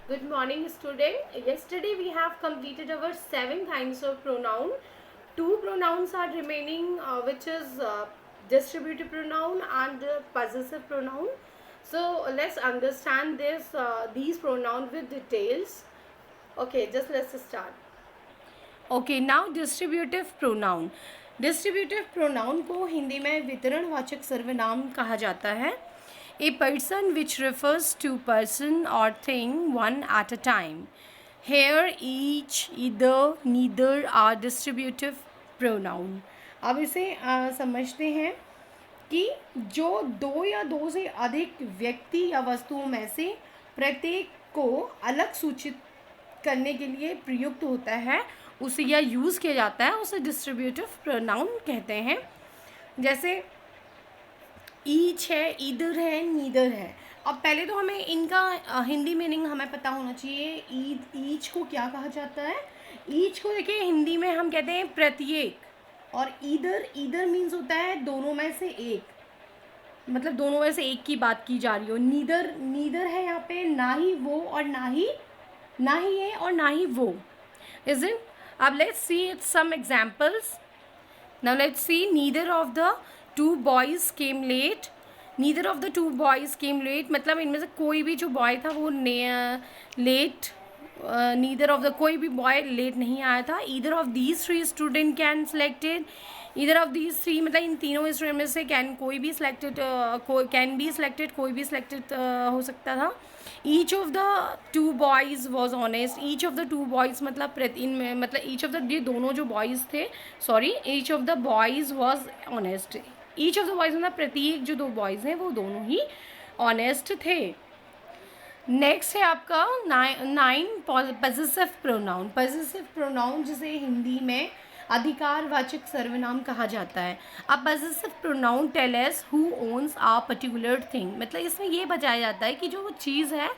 Good morning, student. Yesterday we have completed our 7 kinds of pronoun. Two pronouns are remaining, which is distributive pronoun and possessive pronoun. So let's understand these pronouns with details. Okay, just let's start. Okay, now distributive pronoun. Distributive pronoun को हिंदी में वितरणवाचक सर्वनाम कहा जाता है. A person which refers to person or thing one at a time. Here each, either, neither are distributive pronoun. अब इसे समझते हैं कि जो दो या दो से अधिक व्यक्ति या वस्तुओं में से प्रत्येक को अलग सूचित करने के लिए प्रयुक्त होता है उसे या यूज़ किया जाता है उसे डिस्ट्रीब्यूटिव प्रोनाउन कहते हैं. जैसे ईच है, ईदर है, नीदर है. अब पहले तो हमें इनका हिंदी मीनिंग हमें पता होना चाहिए. ईच को क्या कहा जाता है? ईच को देखिए हिंदी में हम कहते हैं प्रत्येक. और ईदर मीन्स होता है दोनों में से एक, मतलब दोनों में से एक की बात की जा रही हो. नीदर है यहाँ पे ना ही वो और ना ही ये और ना ही वो. Is it? अब let's see some examples. Now let's see. Neither of the two boys came late. Neither of the two boys came late मतलब इनमें से कोई भी जो बॉय था वो लेट. नीदर ऑफ द कोई भी बॉय लेट नहीं आया था. Either of these three student can selected. Either of these three मतलब इन तीनों स्टूडेंट में से कोई भी सिलेक्टेड कोई भी सिलेक्टेड हो सकता था. Each of the two boys was honest. Each of the two boys मतलब इनमें मतलब ईच ऑफ द ये दोनों जो बॉयज़ थे, sorry, each of the boys was honest. Each of the boys मतलब प्रत्येक जो दो बॉयज़ हैं वो दोनों ही ऑनेस्ट थे. नेक्स्ट है आपका 9 पॉजिटिव प्रोनाउन. पॉजिटिव प्रोनाउन जिसे हिंदी में अधिकारवाचक सर्वनाम कहा जाता है. अब positive pronoun tell us who owns a particular thing. मतलब इसमें ये बताया जाता है कि जो वो चीज़ है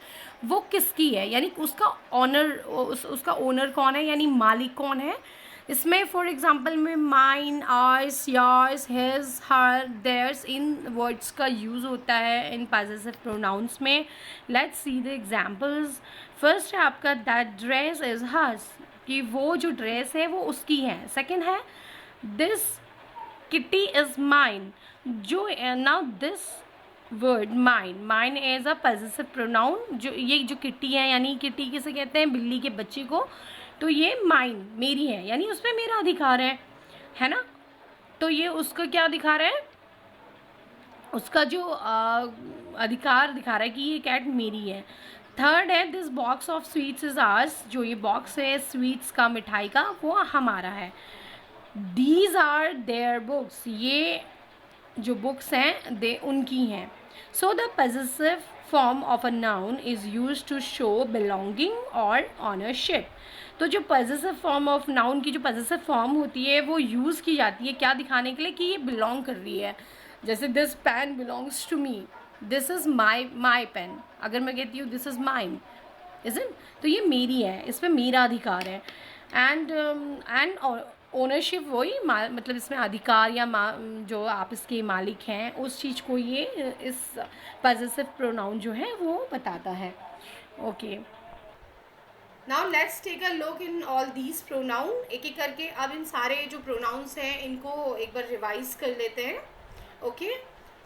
वो किसकी है, यानी उसका ऑनर उसका ओनर कौन है, यानी मालिक कौन है. इसमें फॉर एग्जांपल में mine, ours, yours, his, her, theirs इन वर्ड्स का यूज़ होता है इन पॉजिटिव प्रोनाउंस में. Let's see the examples. First है आपका दैट ड्रेस इज हर्स, कि वो जो ड्रेस है वो उसकी है. सेकंड है दिस किटी इज माइन. जो now this word mine as a positive pronoun. जो ये जो किटी है, यानी किटी किसे कहते हैं, बिल्ली के बच्चे को. तो ये माइन मेरी है, यानी उस पर मेरा अधिकार है ना. तो ये उसका क्या अधिकार है, उसका जो अधिकार दिखा रहा है कि ये कैट मेरी है. थर्ड है this box of sweets is hours. जो ये बॉक्स है स्वीट्स का, मिठाई का, वो हमारा है. These are their books. ये जो बुक्स हैं दे उनकी हैं. So the positive form of a noun is used to show belonging और ऑनरशिप. तो जो पॉजिटिव फॉर्म ऑफ नाउन की जो पॉजिटिव फॉर्म होती है वो यूज़ की जाती है क्या दिखाने के लिए, कि ये बिलोंग कर रही है. जैसे this pen belongs to me, this is my pen. अगर मैं कहती हूँ दिस इज़ माइन, इज़न्ट, तो ये मेरी है, इस पर मेरा अधिकार है. एंड ओनरशिप वही मतलब इसमें अधिकार या जो आप इसके मालिक हैं उस चीज़ को ये इस पॉजिटिव प्रोनाउन जो है वो बताता है. Okay, now let's take a look in all these pronoun. एक एक करके अब इन सारे जो प्रोनाउंस हैं इनको एक बार रिवाइज कर लेते हैं. ओके,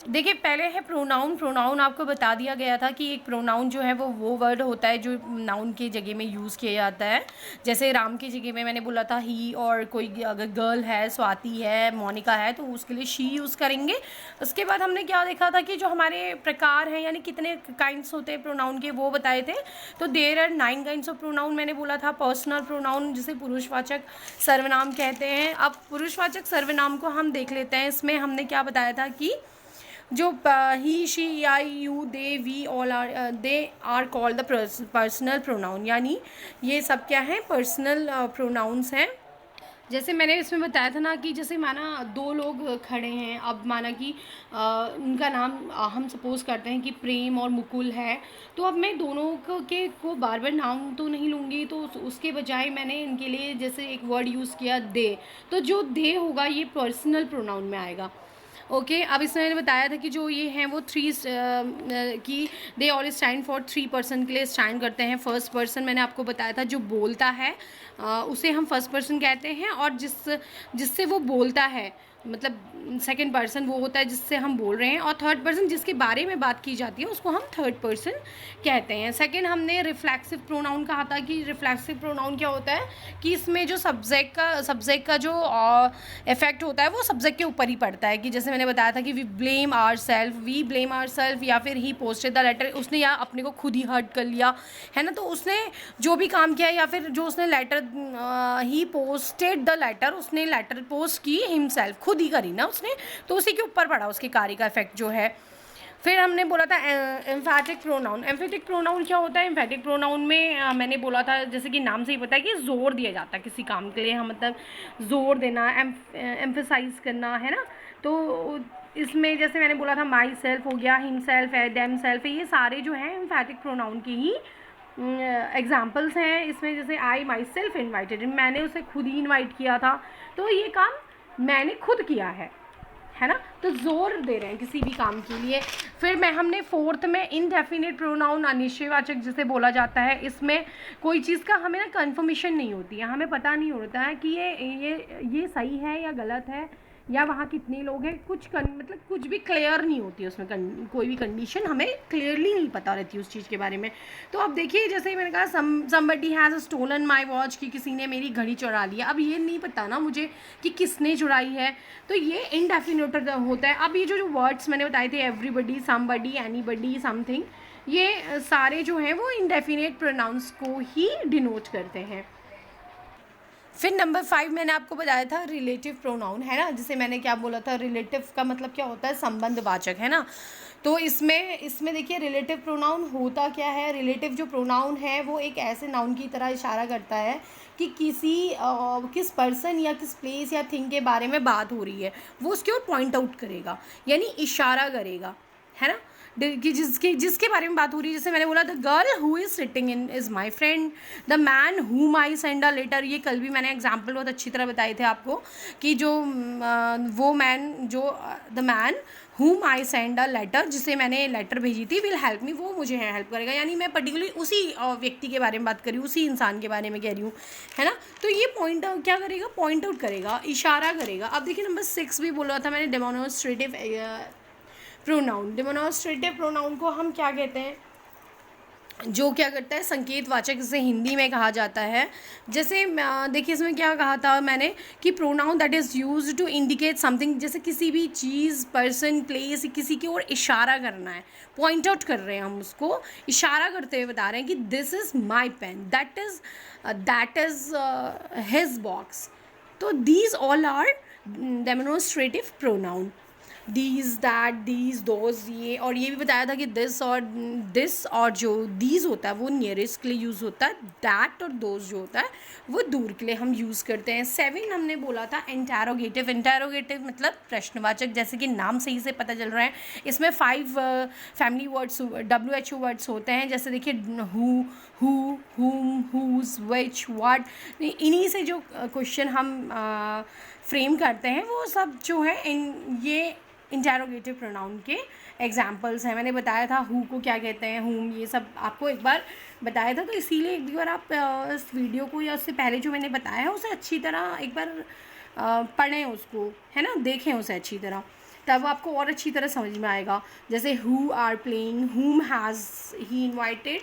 देखिए पहले है प्रोनाउन आपको बता दिया गया था कि एक प्रोनाउन जो है वो वर्ड होता है जो नाउन के जगह में यूज़ किया जाता है. जैसे राम की जगह में मैंने बोला था ही, और कोई अगर गर्ल है, स्वाति है, मोनिका है, तो उसके लिए शी यूज़ करेंगे. उसके बाद हमने क्या देखा था कि जो हमारे प्रकार हैं, यानी कितने काइंड्स होते हैं प्रोनाउन के, वो बताए थे. तो there are 9 kinds of pronoun मैंने बोला था. पर्सनल प्रोनाउन जिसे पुरुषवाचक सर्वनाम कहते हैं. अब पुरुषवाचक सर्वनाम को हम देख लेते हैं. इसमें हमने क्या बताया था कि जो he, she, I, you, they, we all are, they are called the personal pronoun. यानी ये सब क्या है, पर्सनल प्रोनाउंस हैं. जैसे मैंने इसमें बताया था ना कि जैसे माना दो लोग खड़े हैं. अब माना कि उनका नाम हम सपोज करते हैं कि प्रेम और मुकुल है. तो अब मैं दोनों को बार बार नाम तो नहीं लूँगी, तो उसके बजाय मैंने इनके लिए जैसे एक वर्ड यूज़ किया दे. तो जो दे होगा ये पर्सनल प्रोनाउन में आएगा. ओके अब इसमें मैंने बताया था कि जो ये हैं वो थ्री की they all stand for 3 person के लिए स्टैंड करते हैं। फर्स्ट पर्सन मैंने आपको बताया था जो बोलता है उसे हम फर्स्ट पर्सन कहते हैं, और जिससे वो बोलता है मतलब सेकंड पर्सन वो होता है जिससे हम बोल रहे हैं, और थर्ड पर्सन जिसके बारे में बात की जाती है उसको हम थर्ड पर्सन कहते हैं। सेकंड हमने रिफ्लेक्सिव प्रोनाउन कहा था कि रिफ्लेक्सिव प्रोनाउन क्या होता है कि इसमें जो सब्जेक्ट का जो इफेक्ट होता है वो सब्जेक्ट के ऊपर ही पड़ता है। कि जैसे मैंने बताया था कि वी ब्लेम आवर सेल्फ, या फिर ही पोस्टेड द लेटर, उसने या अपने को खुद ही हर्ट कर लिया है ना। तो उसने जो भी काम किया या फिर जो उसने लेटर ही पोस्टेड द लेटर, उसने लेटर पोस्ट की हिमसेल्फ, खुद ही करी ना उसने, तो उसी के ऊपर पड़ा उसके कार्य का इफेक्ट जो है। फिर हमने बोला था एम्फेटिक प्रोनाउन। एम्फेटिक प्रोनाउन क्या होता है? एम्फेटिक प्रोनाउन में मैंने बोला था जैसे कि नाम से ही पता है कि जोर दिया जाता है किसी काम के लिए, हम मतलब जोर देना, एम्फेसाइज करना है ना। तो इसमें जैसे मैंने बोला था माई सेल्फ हो गया, हिम सेल्फ है, डेम सेल्फ है, ये सारे जो हैं एम्फेटिक प्रोनाउन की ही एग्जाम्पल्स हैं। इसमें जैसे आई माई सेल्फ इन्वाइटेड, मैंने उसे खुद ही इन्वाइट किया था, तो ये काम मैंने खुद किया है ना। तो जोर दे रहे हैं किसी भी काम के लिए। फिर हमने फोर्थ में इनडेफिनेट प्रोनाउन, अनिश्चयवाचक जिसे बोला जाता है, इसमें कोई चीज़ का हमें ना कन्फर्मेशन नहीं होती है, हमें पता नहीं होता है कि ये सही है या गलत है, या वहाँ कितने लोग हैं, मतलब कुछ भी क्लियर नहीं होती है उसमें, कोई भी कंडीशन हमें क्लियरली नहीं पता रहती उस चीज़ के बारे में। तो अब देखिए जैसे ही मैंने कहा somebody has stolen my watch, कि किसी ने मेरी घड़ी चुरा लिया। अब ये नहीं पता ना मुझे कि किसने चुराई है, तो ये इनडेफिनेट होता है। अब ये जो वर्ड्स मैंने बताए थे एवरीबडी, समबडी, एनीबडी, समथिंग, ये सारे जो हैं वो इनडेफिनेट प्रोनाउंस को ही डिनोट करते हैं। फिर नंबर 5 मैंने आपको बताया था रिलेटिव प्रोनाउन, है ना। जिसे मैंने क्या बोला था, रिलेटिव का मतलब क्या होता है? संबंधवाचक, है ना। तो इसमें देखिए रिलेटिव प्रोनाउन होता क्या है। रिलेटिव जो प्रोनाउन है वो एक ऐसे नाउन की तरह इशारा करता है कि किस पर्सन या किस प्लेस या थिंग के बारे में बात हो रही है, वो उसके ओर पॉइंट आउट करेगा, यानी इशारा करेगा, है ना, कि जिसके बारे में बात हो रही है। जैसे मैंने बोला the girl who is sitting in is my friend, the man हुम आई सेंड अ लेटर, ये कल भी मैंने एग्जाम्पल बहुत अच्छी तरह बताए थे आपको कि जो वो मैन, जो द मैन हुम आई सेंड अ लेटर, जिसे मैंने लेटर भेजी थी, विल हेल्प मी, वो मुझे हेल्प करेगा, यानी मैं पर्टिकुलरली उसी व्यक्ति के बारे में बात कर रही हूँ, उसी इंसान के बारे में कह रही हूँ, है ना। तो ये क्या करेगा? पॉइंट आउट करेगा, इशारा करेगा। अब देखिए नंबर 6 भी बोला था मैंने, डेमोन्स्ट्रेटिव प्रोनाउन। डेमोन्स्ट्रेटिव प्रोनाउन को हम क्या कहते हैं? जो क्या करता है? संकेतवाचक, जिसे हिंदी में कहा जाता है। जैसे देखिए इसमें क्या कहा था मैंने कि pronoun that is used to indicate something, जैसे किसी भी चीज़, पर्सन, प्लेस, किसी की ओर इशारा करना है, पॉइंट आउट कर रहे हैं, हम उसको इशारा करते हुए बता रहे हैं कि this is my pen, that is his box. तो these all are demonstrative pronoun. These, that, these, those, ये, और ये भी बताया था कि दिस और जो दीज होता है वो नियरेस्ट के लिए यूज़ होता है, दैट और दोज जो होता है वो दूर के लिए हम यूज़ करते हैं। 7 हमने बोला था इंटेरोगेटिव। इंटेरोगेटिव मतलब प्रश्नवाचक, जैसे कि नाम सही से पता चल रहा है। इसमें 5 फैमिली वर्ड्स, WHO वर्ड्स होते हैं। जैसे देखिए हु, हुम, हुज, विच, व्हाट, इन्हीं से जो क्वेश्चन हम फ्रेम करते हैं वो सब जो है ये इंटेरोगेटिव प्रोनाउन के एग्जाम्पल्स हैं। मैंने बताया था हु को क्या कहते हैं, हुम, ये सब आपको एक बार बताया था, तो इसीलिए एक बार आप इस वीडियो को या उससे पहले जो मैंने बताया है उसे अच्छी तरह एक बार पढ़ें उसको, है ना, देखें उसे अच्छी तरह, तब आपको और अच्छी तरह समझ में आएगा। जैसे हु आर प्लेइंग, हुम हैज़ ही इन्वाइटेड।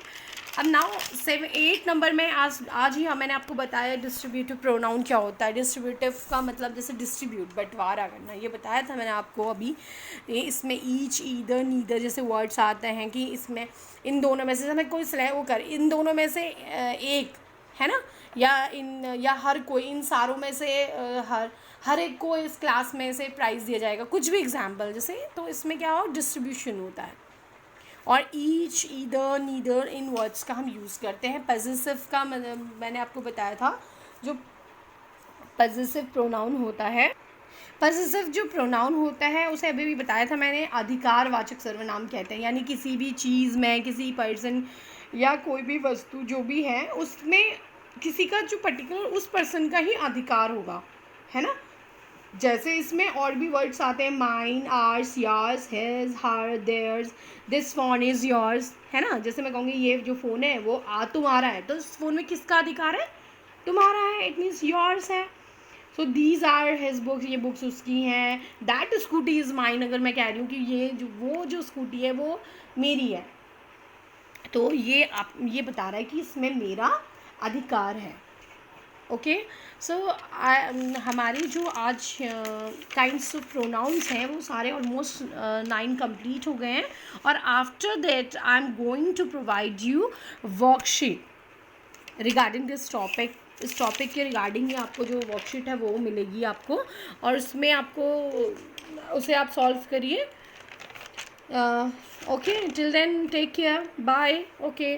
अब नाउ 8 नंबर में आज ही मैंने आपको बताया डिस्ट्रीब्यूटिव प्रोनाउन क्या होता है। डिस्ट्रीब्यूटिव का मतलब जैसे डिस्ट्रीब्यूट, बंटवारा करना, ये बताया था मैंने आपको अभी। इसमें ईच, ईदर, नीदर जैसे वर्ड्स आते हैं कि इसमें इन दोनों में से हमें कोई इन दोनों में से एक, है ना, या हर कोई, इन सारों में से हर एक को इस क्लास में से प्राइज़ दिया जाएगा, कुछ भी एग्जाम्पल जैसे। तो इसमें क्या हो, डिस्ट्रीब्यूशन होता है। और ईच, ईदर, नीदर, इन वर्ड्स का हम यूज़ करते हैं। पजेसिव का मैंने आपको बताया था, जो पजेसिव प्रोनाउन होता है, पजेसिव जो प्रोनाउन होता है उसे अभी भी बताया था मैंने, अधिकारवाचक सर्वनाम कहते हैं। यानी किसी भी चीज़ में, किसी पर्सन या कोई भी वस्तु जो भी है उसमें किसी का जो पर्टिकुलर उस पर्सन का ही अधिकार होगा, है ना। जैसे इसमें और भी वर्ड्स आते हैं, mine, ours, yours, his, her, theirs, this phone is yours, है ना। जैसे मैं कहूँगी ये जो फ़ोन है वो तुम्हारा है, तो इस फ़ोन में किसका अधिकार है? तुम्हारा है, इट मीन्स योर्स है। So these are his books, ये बुक्स उसकी हैं। दैट स्कूटी इज़ माइन, अगर मैं कह रही हूँ कि ये जो स्कूटी है वो मेरी है, तो ये बता रहा है कि इसमें मेरा अधिकार है। ओके, सो हमारी जो आज काइंड्स ऑफ प्रोनाउंस हैं वो सारे ऑलमोस्ट 9 कंप्लीट हो गए हैं, और after that I am going to provide you worksheet regarding this topic. इस टॉपिक के रिगार्डिंग ही आपको जो वर्कशीट है वो मिलेगी आपको, और उसमें आपको उसे आप सॉल्व करिए। Okay, till then take care, bye. Okay.